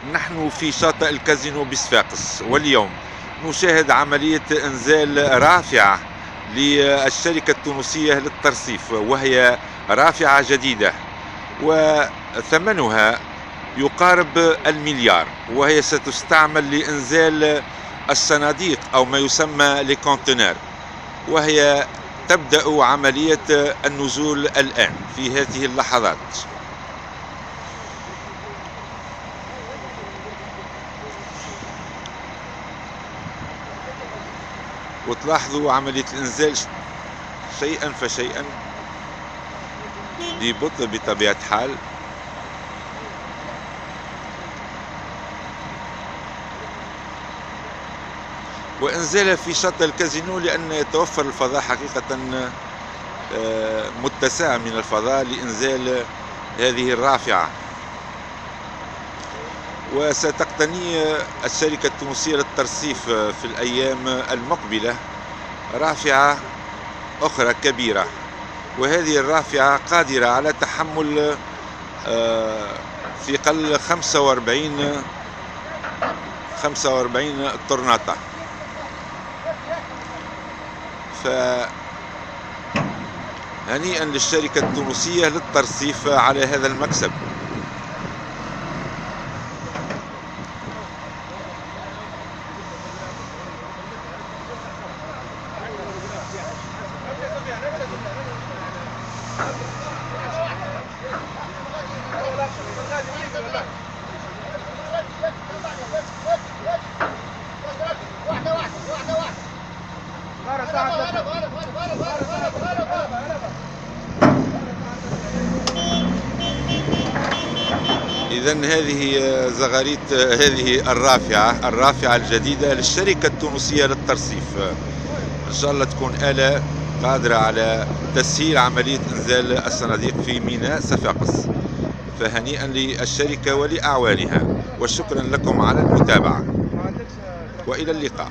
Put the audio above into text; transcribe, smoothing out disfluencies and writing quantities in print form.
نحن في شاطئ الكازينو بصفاقس، واليوم نشاهد عملية إنزال رافعة للشركة التونسية للترصيف، وهي رافعة جديدة وثمنها يقارب المليار، وهي ستستعمل لإنزال الصناديق أو ما يسمى لكونتينر، وهي تبدأ عملية النزول الآن في هذه اللحظات. وتلاحظوا عملية الإنزال شيئا فشيئا ببطء بطبيعة الحال. وإنزالها في شاطئ الكازينو لأن يتوفر الفضاء حقيقة متسع من الفضاء لإنزال هذه الرافعة. وستقتني الشركة التونسية للترصيف في الأيام المقبلة رافعة أخرى كبيرة، وهذه الرافعة قادرة على تحمل ثقل 45 طرناطة. فهنيئا للشركة التونسية للترصيف على هذا المكسب. إذن هذه زغاريت هذه الرافعة الجديدة للشركة التونسية للترصيف. إن شاء الله تكون آلة قادرة على تسهيل عملية إنزال الصناديق في ميناء صفاقس. فهنيئا للشركة ولأعوانها، وشكرا لكم على المتابعة، وإلى اللقاء.